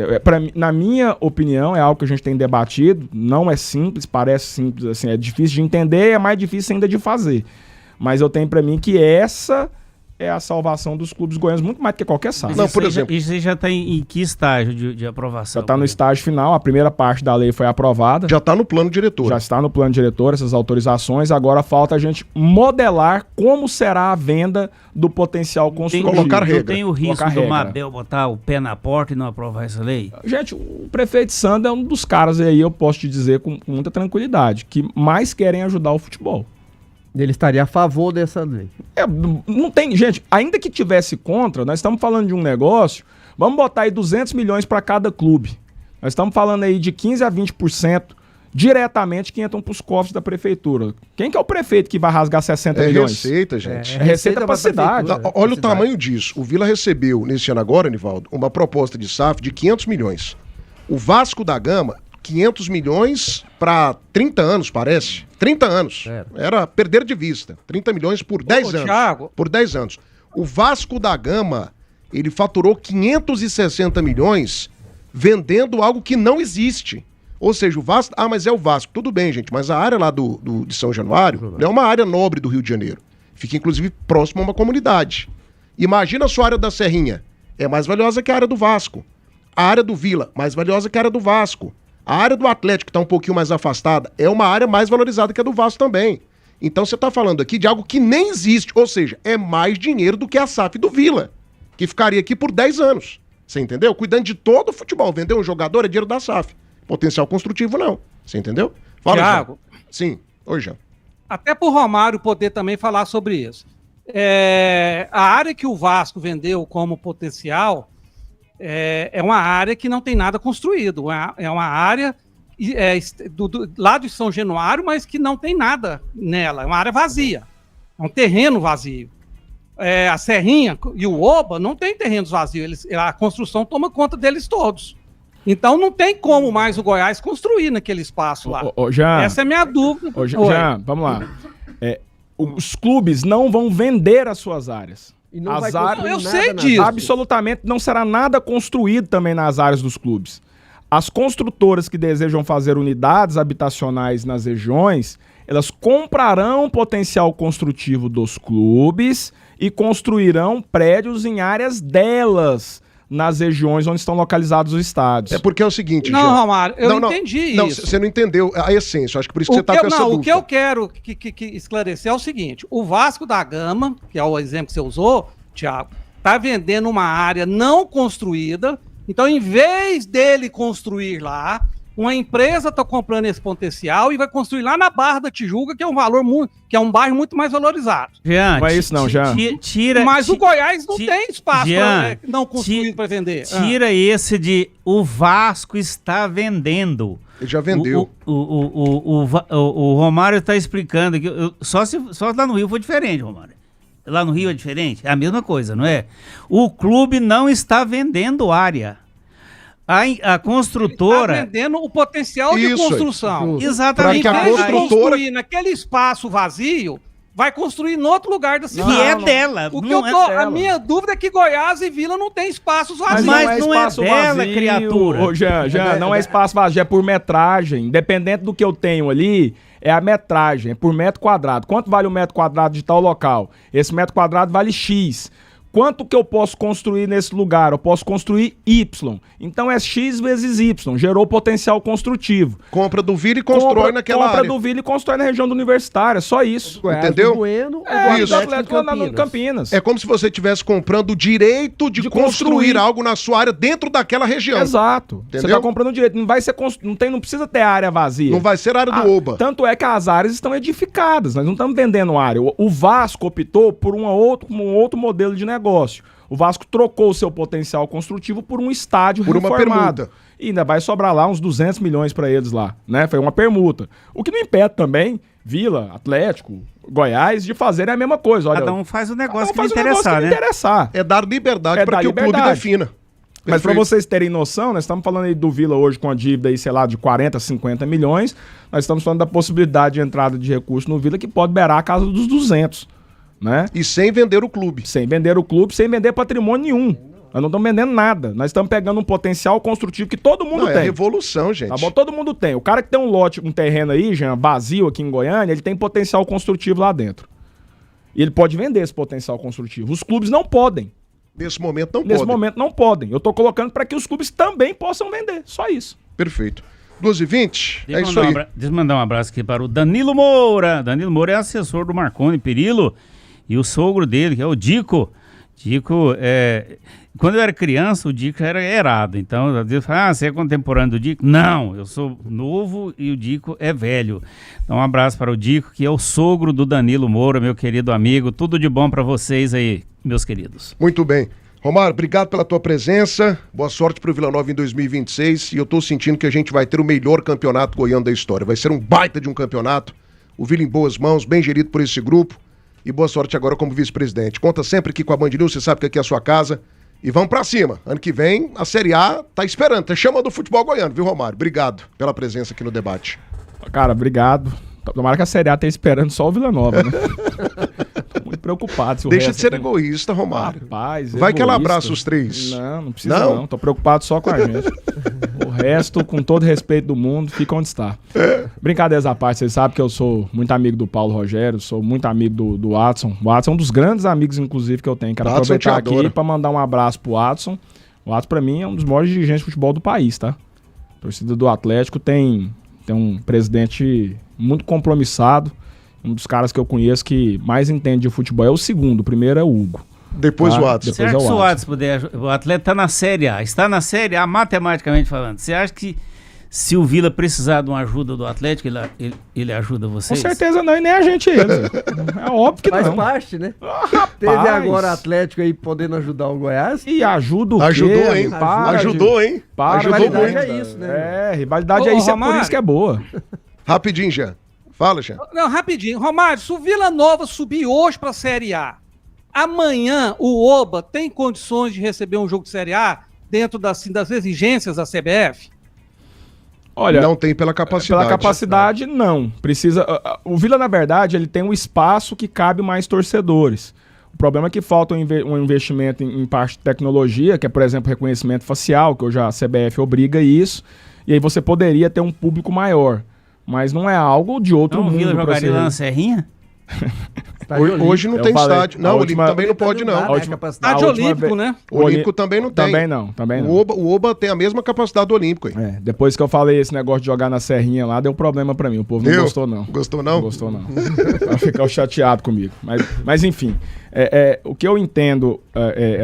na minha opinião, é algo que a gente tem debatido. Não é simples, parece simples, assim, é difícil de entender, é mais difícil ainda de fazer. Mas eu tenho para mim que essa é a salvação dos clubes goianos, muito mais do que qualquer SAF. Não, por exemplo, isso já está em que estágio de aprovação? Já está no estágio final, a primeira parte da lei foi aprovada. Já está no plano diretor. Já está no plano diretor, essas autorizações. Agora falta a gente modelar como será a venda do potencial construtivo. Colocar regra. Não tem o risco do Mabel botar o pé na porta e não aprovar essa lei? Gente, o prefeito Sandro é um dos caras aí, eu posso te dizer com muita tranquilidade, que mais querem ajudar o futebol. Ele estaria a favor dessa lei. Não tem, gente, ainda que tivesse contra, nós estamos falando de um negócio, vamos botar aí 200 milhões para cada clube. Nós estamos falando aí de 15% a 20% diretamente que entram para os cofres da prefeitura. Quem que é o prefeito que vai rasgar 60 milhões? Receita, gente. É receita para a cidade. Olha o tamanho disso. O Vila recebeu, nesse ano agora, Nivaldo, uma proposta de SAF de 500 milhões. O Vasco da Gama, 500 milhões para 30 anos, parece. 30 anos. Era perder de vista. 30 milhões por 10 anos. Thiago. Por 10 anos. O Vasco da Gama, ele faturou 560 milhões vendendo algo que não existe. Ou seja, o Vasco... mas é o Vasco. Tudo bem, gente, mas a área lá de São Januário é uma área nobre do Rio de Janeiro. Fica, inclusive, próximo a uma comunidade. Imagina a sua área da Serrinha. É mais valiosa que a área do Vasco. A área do Vila, mais valiosa que a área do Vasco. A área do Atlético, que está um pouquinho mais afastada, é uma área mais valorizada que a do Vasco também. Então você está falando aqui de algo que nem existe, ou seja, é mais dinheiro do que a SAF do Vila, que ficaria aqui por 10 anos. Você entendeu? Cuidando de todo o futebol. Vender um jogador é dinheiro da SAF. Potencial construtivo, não. Você entendeu? Fala, Thiago. Jean. Sim. Oi, Jean. Até para o Romário poder também falar sobre isso. A área que o Vasco vendeu como potencial... É uma área que não tem nada construído. É uma área do lado de São Januário, mas que não tem nada nela. É uma área vazia. É um terreno vazio. A Serrinha e o Oba não tem terrenos vazios. A construção toma conta deles todos. Então não tem como mais o Goiás construir naquele espaço lá. Essa é a minha dúvida. Vamos lá. Os clubes não vão vender as suas áreas. E não vai construir eu sei disso. Absolutamente não será nada construído também nas áreas dos clubes. As construtoras que desejam fazer unidades habitacionais nas regiões, elas comprarão potencial construtivo dos clubes e construirão prédios em áreas delas, nas regiões onde estão localizados os estádios. É porque é o seguinte, Não, Romário, eu entendi isso. Não, você não entendeu a essência, acho que por isso que você está com essa dúvida. O que eu quero que esclarecer é o seguinte, o Vasco da Gama, que é o exemplo que você usou, Thiago, está vendendo uma área não construída, então em vez dele construir lá, Uma empresa está comprando esse potencial e vai construir lá na Barra da Tijuca, que é um valor que é um bairro muito mais valorizado. Jean, Não é isso não, Jean. Mas o Goiás não tem espaço não construído para vender. Tira esse de o Vasco está vendendo. Ele já vendeu. O Romário está explicando que só lá no Rio foi diferente, Romário. Lá no Rio é diferente? É a mesma coisa, não é? O clube não está vendendo área. A construtora... Está vendendo o potencial de construção. Exatamente. Para que a construtora... construir naquele espaço vazio, vai construir em outro lugar da cidade. Que é dela. A minha dúvida é que Goiás e Vila não tem espaços vazios. Mas não é dela, vazio, criatura. Ô, Jean, não é espaço vazio, é por metragem. Independente do que eu tenho ali, é a metragem, é por metro quadrado. Quanto vale o metro quadrado de tal local? Esse metro quadrado vale X. Quanto que eu posso construir nesse lugar? Eu posso construir Y. Então é X vezes Y. Gerou potencial construtivo. Compra do Vila e constrói naquela área. Compra do Vila e constrói na região do Universitária. Só isso. Entendeu? Bueno, isso. O Atlético no Campinas. É como se você estivesse comprando o direito de construir algo na sua área dentro daquela região. Exato. Entendeu? Você está comprando o direito. Não vai ser não precisa ter área vazia. Não vai ser área do Oba. Tanto é que as áreas estão edificadas. Nós não estamos vendendo área. O Vasco optou por um outro modelo de negócio. O Vasco trocou o seu potencial construtivo por um estádio reformado. Uma permuta. E ainda vai sobrar lá uns 200 milhões para eles lá, né? Foi uma permuta. O que não impede também Vila, Atlético, Goiás de fazerem a mesma coisa. Olha, cada um faz o negócio que lhe interessar, né? É dar liberdade para que o clube defina. Mas para vocês terem noção, nós estamos falando aí do Vila hoje com a dívida aí, sei lá, de 40, 50 milhões. Nós estamos falando da possibilidade de entrada de recursos no Vila que pode beirar a casa dos 200. Né? E sem vender o clube. Sem vender o clube, sem vender patrimônio nenhum. Nós não estamos vendendo nada. Nós estamos pegando um potencial construtivo que todo mundo tem. É revolução, gente. Tá bom? Todo mundo tem. O cara que tem um lote, um terreno aí, Jean, vazio aqui em Goiânia, ele tem potencial construtivo lá dentro. E ele pode vender esse potencial construtivo. Os clubes não podem. Nesse momento não podem. Nesse momento não podem. Eu estou colocando para que os clubes também possam vender. Só isso. Perfeito. 2h20, é isso aí. Deixa eu mandar um abraço aqui para o Danilo Moura. Danilo Moura é assessor do Marconi Perillo. E o sogro dele, que é o Dico. Dico, quando eu era criança, o Dico era errado. Então, às vezes fala, você é contemporâneo do Dico? Não, eu sou novo e o Dico é velho. Então, um abraço para o Dico, que é o sogro do Danilo Moura, meu querido amigo. Tudo de bom para vocês aí, meus queridos. Muito bem. Romário, obrigado pela tua presença. Boa sorte para o Vila Nova em 2026. E eu estou sentindo que a gente vai ter o melhor campeonato goiano da história. Vai ser um baita de um campeonato. O Vila em boas mãos, bem gerido por esse grupo. E boa sorte agora como vice-presidente. Conta sempre aqui com a Band News, você sabe que aqui é a sua casa. E vamos pra cima. Ano que vem, a Série A tá esperando, tá chamando o futebol goiano, viu, Romário? Obrigado pela presença aqui no debate. Cara, obrigado. Tomara que a Série A esteja esperando só o Vila Nova, né? Tô muito preocupado. Deixa de ser egoísta, Romário. Rapaz, vai que ela abraça os três. Não precisa não. Tô preocupado só com a gente. O resto, com todo respeito do mundo, fica onde está. Brincadeiras à parte, vocês sabem que eu sou muito amigo do Paulo Rogério, sou muito amigo do Watson. O Watson é um dos grandes amigos, inclusive, que eu tenho. Quero aproveitar aqui para mandar um abraço pro Watson. O Watson, pra mim, é um dos maiores dirigentes de futebol do país, tá? A torcida do Atlético tem um presidente muito compromissado, um dos caras que eu conheço que mais entende de futebol. É o segundo, o primeiro é o Hugo. Depois o Watson. Você acha que se o Watson puder... O atleta está na Série A, matematicamente falando. Você acha que se o Vila precisar de uma ajuda do Atlético, ele ajuda vocês? Com certeza não, e nem a gente ele. É óbvio que faz não. Faz parte, né? Rapaz. Teve agora o Atlético aí podendo ajudar o Goiás. E ajuda o quê? Ajudou, hein? Ajudou, hein? Ajudou muito. É isso, né? Rivalidade é isso, Romário, é por isso que é boa. Rapidinho, Jean. Fala, Jean. Não, rapidinho. Romário, se o Vila Nova subir hoje para a Série A, amanhã o Oba tem condições de receber um jogo de Série A dentro das exigências da CBF? Olha, não tem pela capacidade. Pela capacidade, não. Precisa. O Vila, na verdade, ele tem um espaço que cabe mais torcedores. O problema é que falta um investimento em parte de tecnologia, que é, por exemplo, reconhecimento facial, que hoje a CBF obriga isso, e aí você poderia ter um público maior. Mas não é algo de outro mundo. O Vila jogaria lá na Serrinha? Hoje não tem estádio. Não, o Olímpico também não pode, não. Estádio Olímpico, né? O Olímpico também não tem. Também não. O Oba tem a mesma capacidade do Olímpico. Depois que eu falei esse negócio de jogar na Serrinha lá, deu problema pra mim. O povo não gostou, não. Gostou, não? Não gostou, não. Vai ficar chateado comigo. Mas enfim, o que eu entendo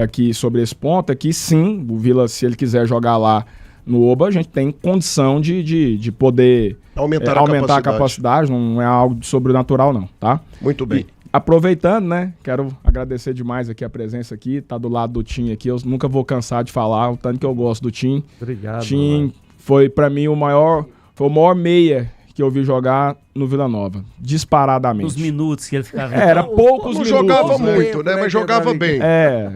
aqui sobre esse ponto é que sim, o Vila, se ele quiser jogar lá No Oba a gente tem condição de poder aumentar a capacidade, não é algo sobrenatural não, tá? Muito bem. E, aproveitando, né, quero agradecer demais aqui a presença aqui, tá do lado do Tim aqui, eu nunca vou cansar de falar o tanto que eu gosto do Tim. Obrigado. Tim foi pra mim o maior meia que eu vi jogar no Vila Nova, disparadamente. Os minutos que ele ficava... Era poucos Não minutos. jogava né? muito, né? Mas jogava bem.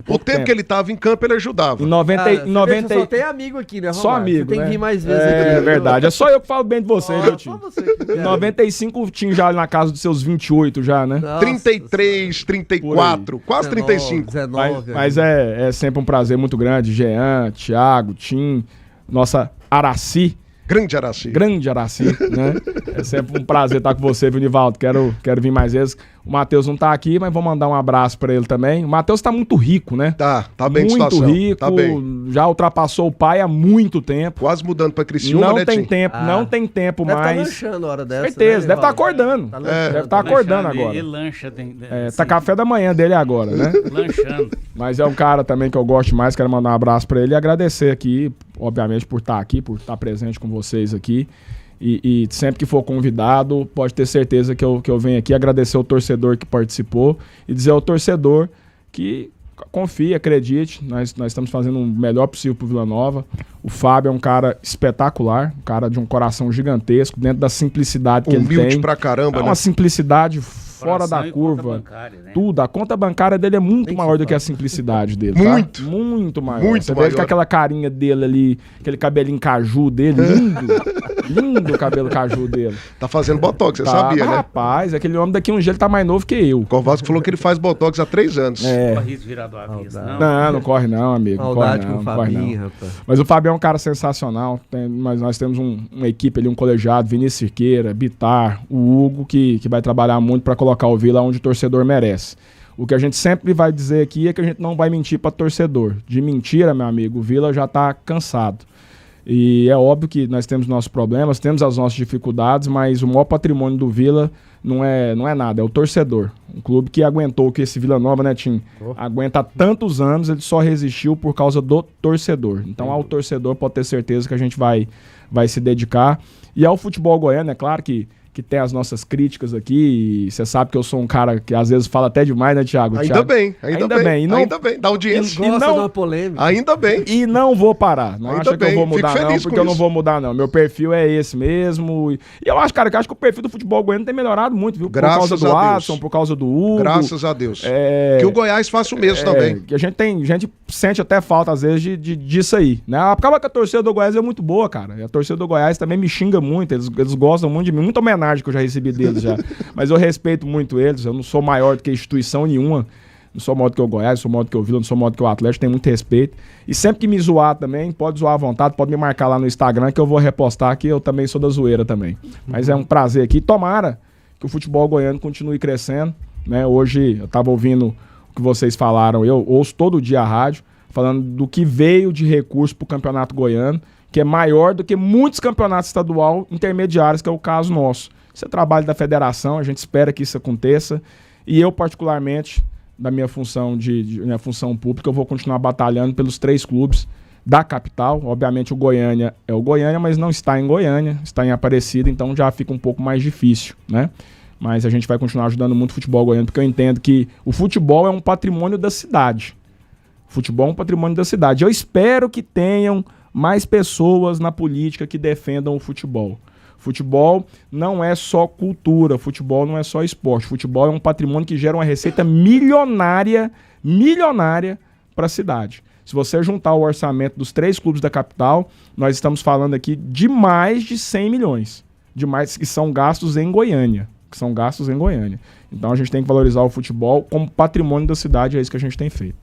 O tempo que ele tava em campo, ele ajudava. Em 90 Só tem amigo aqui, né, Romário? Só amigo, Você tem né? que vir mais vezes aqui. aqui. É verdade. É só eu que falo bem de você, viu, Tim? Só você que Em 95 tinha já na casa dos seus 28 já, né? Nossa, 33, 34, quase 35. 19, Mas é sempre um prazer muito grande. Jean, Thiago, Tim, nossa Araci. Grande Araci, né? É sempre um prazer estar com você, Vinivaldo. Quero vir mais vezes. O Matheus não tá aqui, mas vou mandar um abraço pra ele também. O Matheus tá muito rico, né? Tá bem de muito situação. rico, Tá bem. já ultrapassou o pai há muito tempo. Quase mudando pra Criciúma, Não né, tem Tim? tempo, não tem tempo deve mais. Tá lanchando a hora dessa. Certeza, né, deve estar Rivaldo? acordando. Tá Deve lanchando. estar acordando Lanchando, agora. Ele lancha. Tá café da manhã dele agora, né? Lanchando. Mas é um cara também que eu gosto demais, quero mandar um abraço pra ele e agradecer aqui, obviamente, por estar aqui, por estar presente com vocês aqui. E sempre que for convidado, pode ter certeza que eu venho aqui agradecer ao torcedor que participou e dizer ao torcedor que confie, acredite, nós estamos fazendo o melhor possível pro Vila Nova. O Fábio é um cara espetacular, um cara de um coração gigantesco, dentro da simplicidade que ele tem. Humilde pra caramba, É né? uma simplicidade fora Coração da e curva. conta bancária, né? Tudo. A conta bancária dele é muito maior do que a simplicidade dele. Tá? Muito. Muito maior. Muito Você vê maior. ele com aquela carinha dele ali, aquele cabelinho caju dele, lindo. Lindo o cabelo caju dele. Tá fazendo botox, você Tá, sabia, mas, né? rapaz, aquele homem daqui um dia ele tá mais novo que eu. O Covasco falou que ele faz botox há 3 anos. Corre isso virado do avesso, não. Não corre não, amigo. Não corre Maldade não, com o não corre Fabinho, não. rapaz. Mas o Fábio é um cara sensacional. Mas nós temos uma equipe ali, um colegiado, Vinícius Cirqueira, Bitar, o Hugo, que vai trabalhar muito para colocar o Vila onde o torcedor merece. O que a gente sempre vai dizer aqui é que a gente não vai mentir para torcedor. De mentira, meu amigo, o Vila já tá cansado. E é óbvio que nós temos nossos problemas, temos as nossas dificuldades, mas o maior patrimônio do Vila não é nada, é o torcedor. Um clube que aguentou, que esse Vila Nova, né, Tim? Aguenta há tantos anos, ele só resistiu por causa do torcedor. Então, ao torcedor pode ter certeza que a gente vai se dedicar. E ao futebol goiano, é claro que tem as nossas críticas aqui, e você sabe que eu sou um cara que às vezes fala até demais, né, Thiago? Ainda bem. E não, Ainda bem, dá audiência. Gosta não- de uma polêmica. Ainda bem. E não vou parar. Não Ainda acha que eu bem, vou fico mudar, não, feliz porque com eu não isso. vou mudar, não. Meu perfil é esse mesmo. E eu acho, cara, que o perfil do futebol goiano tem melhorado muito, viu? Por Graças causa do a Deus. Adson, por causa do Hugo. Graças a Deus. É, Que o Goiás faça o mesmo também. que a gente sente até falta, às vezes, disso aí. Né? Acaba que a torcida do Goiás é muito boa, cara. E a torcida do Goiás também me xinga muito. Eles gostam muito de mim. Muita homenagem que eu já recebi deles já. Mas eu respeito muito eles. Eu não sou maior do que instituição nenhuma. Não sou maior do que o Goiás, não sou maior do que o Vila, não sou maior do que o Atlético. Tenho muito respeito. E sempre que me zoar também, pode zoar à vontade. Pode me marcar lá no Instagram que eu vou repostar que eu também sou da zoeira também. Mas é um prazer aqui. Tomara que o futebol goiano continue crescendo. Né? Hoje eu estava ouvindo o que vocês falaram. Eu ouço todo dia a rádio falando do que veio de recurso para o Campeonato Goiano, que é maior do que muitos campeonatos estadual intermediários, que é o caso nosso. Isso é trabalho da federação, a gente espera que isso aconteça. E eu, particularmente, da minha função minha função pública, eu vou continuar batalhando pelos 3 clubes da capital. Obviamente o Goiânia é o Goiânia, mas não está em Goiânia, está em Aparecida, então já fica um pouco mais difícil, né? Mas a gente vai continuar ajudando muito o futebol goiano, porque eu entendo que o futebol é um patrimônio da cidade. O futebol é um patrimônio da cidade. Eu espero que tenham mais pessoas na política que defendam o futebol. Futebol não é só cultura, futebol não é só esporte. Futebol é um patrimônio que gera uma receita milionária para a cidade. Se você juntar o orçamento dos 3 clubes da capital, nós estamos falando aqui de mais de 100 milhões. De mais que são gastos em Goiânia. Então a gente tem que valorizar o futebol como patrimônio da cidade, é isso que a gente tem feito.